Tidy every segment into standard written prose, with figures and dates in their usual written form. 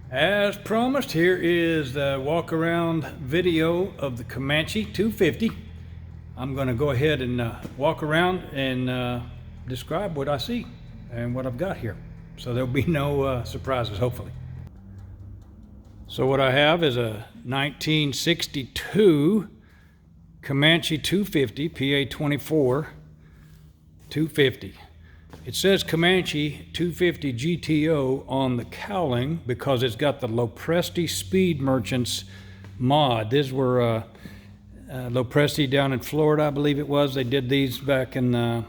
As promised, here is the walk around video of the Comanche 250. I'm going to go ahead and walk around and describe what I see and what I've got here. So there'll be no surprises, hopefully. So what I have is a 1962 Comanche 250, PA-24-250. It says Comanche 250 GTO on the cowling because it's got the LoPresti Speed Merchants mod. These were LoPresti down in Florida, I believe it was. They did these back in the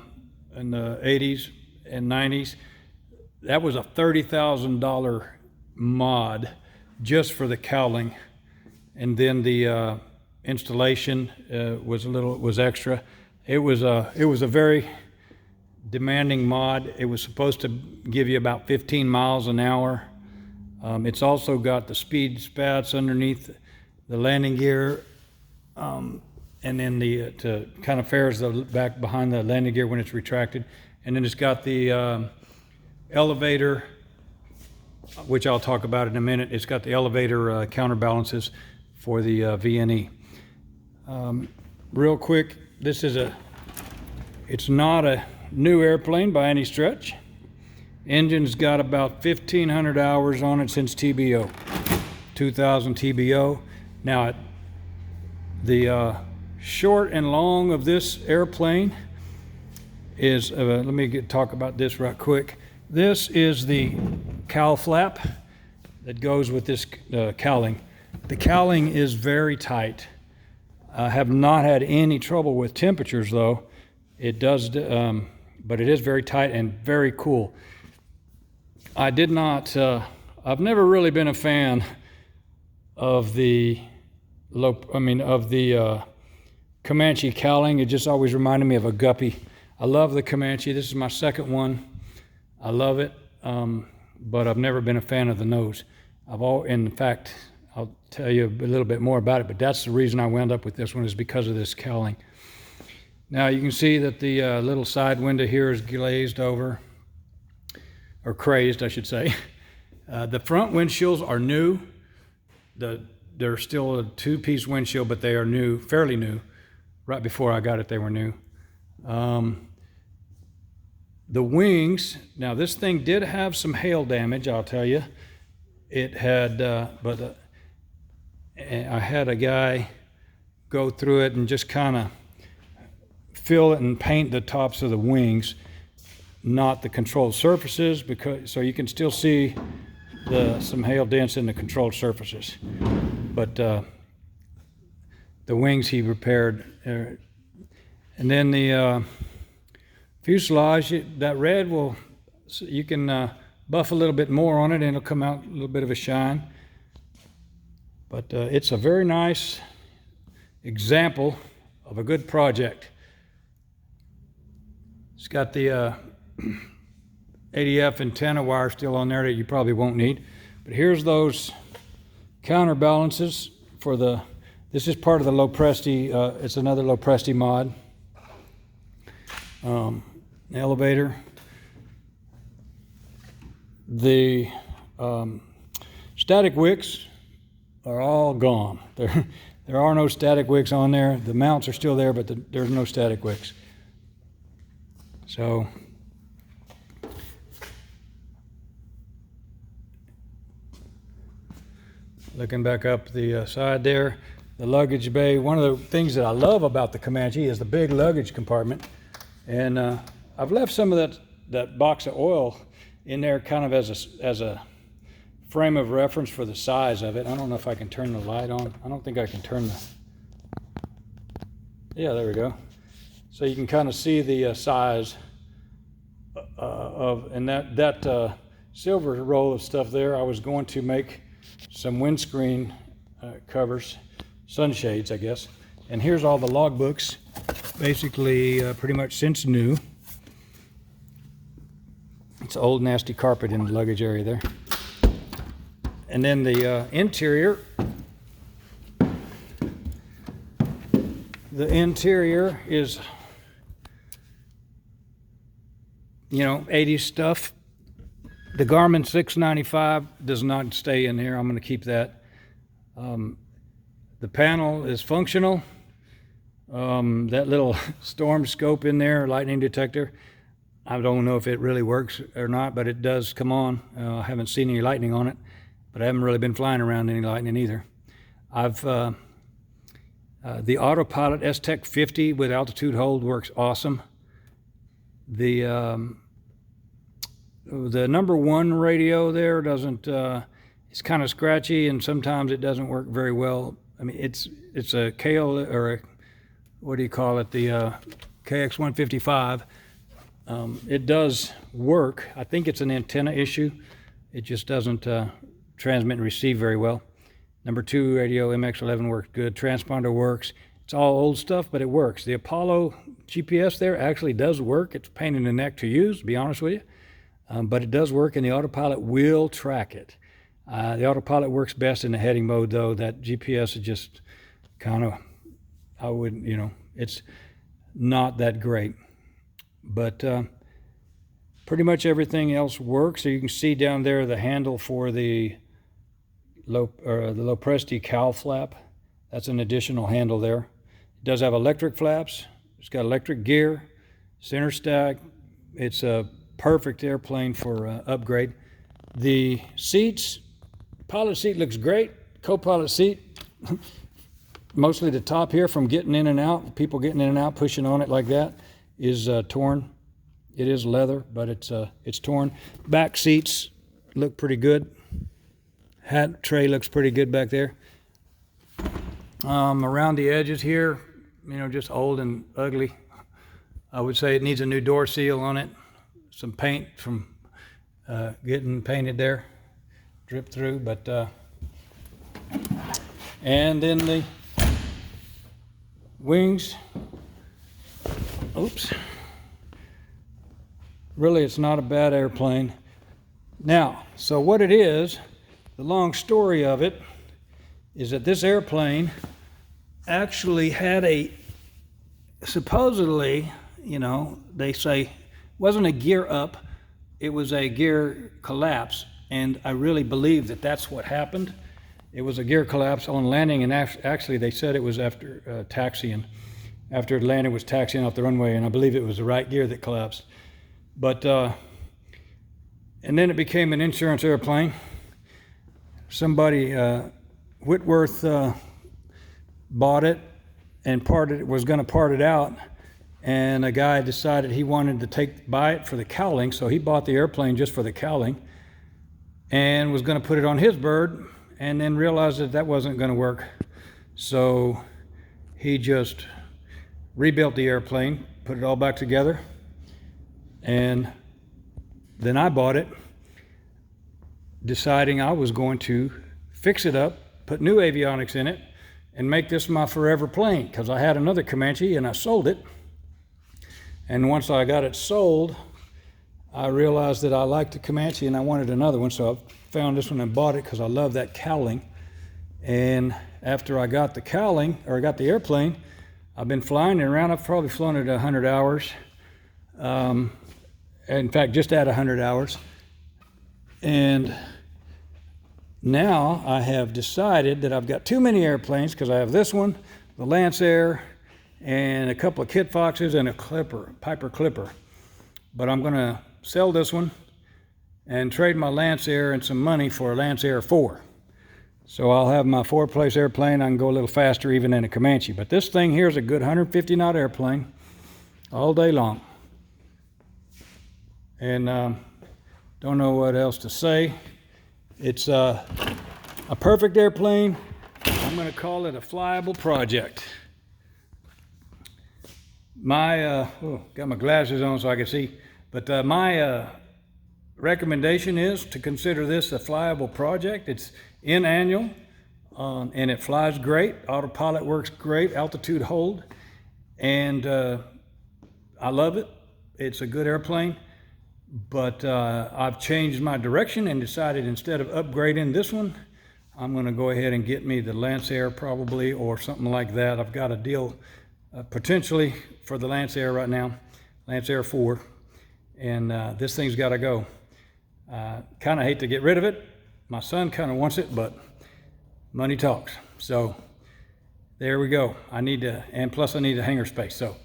80s and 90s. That was a $30,000 mod just for the cowling, and then the installation was extra. It was a very demanding mod. It was supposed to give you about 15 miles an hour. It's also got the speed spats underneath the landing gear, and then to kind of fairs the back behind the landing gear when it's retracted. And then it's got the elevator, which I'll talk about in a minute. It's got the elevator counterbalances for the VNE. Real quick, it's not a new airplane by any stretch. Engine's got about 1,500 hours on it since TBO, 2000 TBO. Now, the short and long of this airplane is, let me talk about this right quick. This is the cowl flap that goes with this cowling. The cowling is very tight. I have not had any trouble with temperatures though. It does, but it is very tight and very cool. I've never really been a fan of the Comanche cowling. It just always reminded me of a guppy. I love the Comanche. This is my second one. I love it, but I've never been a fan of the nose. In fact, I'll tell you a little bit more about it, but that's the reason I wound up with this one, is because of this cowling. Now you can see that the little side window here is glazed over, or crazed, I should say. The front windshields are new. They're still a two-piece windshield, but they are new, fairly new. Right before I got it, they were new. The wings, now this thing did have some hail damage, I'll tell you. It had, I had a guy go through it and just kind of fill it and paint the tops of the wings, not the controlled surfaces, so you can still see some hail dents in the controlled surfaces. But the wings he repaired. And then the fuselage, that red you can buff a little bit more on it and it'll come out a little bit of a shine. But it's a very nice example of a good project. It's got the ADF antenna wire still on there that you probably won't need. But here's those counterbalances for this is part of the LoPresti, it's another LoPresti mod. Elevator. The static wicks are all gone. There are no static wicks on there. The mounts are still there, but there's no static wicks. So looking back up the side there, the luggage bay. One of the things that I love about the Comanche is the big luggage compartment. And I've left some of that box of oil in there kind of as a frame of reference for the size of it. I don't know if I can turn the light on. I don't think I can turn yeah, there we go. So you can kind of see the size and that silver roll of stuff there, I was going to make some windscreen covers, sunshades, I guess. And here's all the logbooks, basically pretty much since new. It's old nasty carpet in the luggage area there. And then the interior. The interior is, 80s stuff. The Garmin 695 does not stay in here. I'm going to keep that. The panel is functional. That little storm scope in there, lightning detector, I don't know if it really works or not, but it does come on. I haven't seen any lightning on it, but I haven't really been flying around any lightning either. I've the autopilot S-Tech 50 with altitude hold works awesome. The number one radio there doesn't, it's kind of scratchy, and sometimes it doesn't work very well. I mean, it's a KO, or a, what do you call it, the KX155. It does work. I think it's an antenna issue. It just doesn't transmit and receive very well. Number two radio MX11 works good. Transponder works. It's all old stuff, but it works. The Apollo GPS there actually does work. It's a pain in the neck to use, to be honest with you. But it does work, and the autopilot will track it. The autopilot works best in the heading mode, though. That GPS is just kind of, I wouldn't, you know, it's not that great. But pretty much everything else works. So you can see down there the handle for the LoPresti cowl flap. That's an additional handle there. It does have electric flaps. It's got electric gear, center stack. It's a perfect airplane for upgrade. The seats, pilot seat looks great. Co-pilot seat, mostly the top here from getting in and out, people getting in and out, pushing on it like that, is torn. It is leather, but it's torn. Back seats look pretty good. Hat tray looks pretty good back there. Around the edges here, you know, just old and ugly. I would say it needs a new door seal on it. Some paint from getting painted there, drip through, but and then the wings. Oops. Really, it's not a bad airplane. Now, so what it is, the long story of it is that this airplane actually had a, supposedly, you know, they say, wasn't a gear up, it was a gear collapse. And I really believe that that's what happened. It was a gear collapse on landing, and actually they said it was after taxiing. After it landed, it was taxiing off the runway, and I believe it was the right gear that collapsed. But, and then it became an insurance airplane. Somebody, Whitworth, bought it and was going to part it out, and a guy decided he wanted to buy it for the cowling, so he bought the airplane just for the cowling and was going to put it on his bird, and then realized that that wasn't going to work. So he just rebuilt the airplane, put it all back together, and then I bought it, deciding I was going to fix it up, put new avionics in it, and make this my forever plane, because I had another Comanche and I sold it. And once I got it sold, I realized that I liked the Comanche and I wanted another one, so I found this one and bought it because I love that cowling. And after I got the cowling, or I got the airplane, I've been flying it around. I've probably flown it 100 hours. In fact, just at 100 hours. And now I have decided that I've got too many airplanes, because I have this one, the Lancair, and a couple of Kit Foxes and a Clipper, Piper Clipper. But I'm going to sell this one and trade my Lancair and some money for a Lancair 4. So I'll have my 4-place airplane. I can go a little faster even than a Comanche. But this thing here is a good 150 knot airplane all day long. And don't know what else to say. It's a perfect airplane. I'm going to call it a flyable project. My, got my glasses on so I can see, but my recommendation is to consider this a flyable project. It's in-annual, and it flies great. Autopilot works great, altitude hold, and I love it. It's a good airplane, but I've changed my direction and decided instead of upgrading this one, I'm going to go ahead and get me the Lancair probably, or something like that. I've got a deal potentially for the Lancair right now, Lancair 4, and this thing's got to go. Kind of hate to get rid of it. My son kind of wants it, but money talks. So there we go. I need to, and plus I need a hangar space. So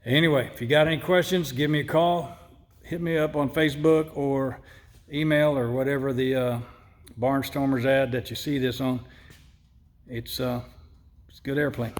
anyway, if you got any questions, give me a call. Hit me up on Facebook or email or whatever the Barnstormers ad that you see this on. It's a good airplane.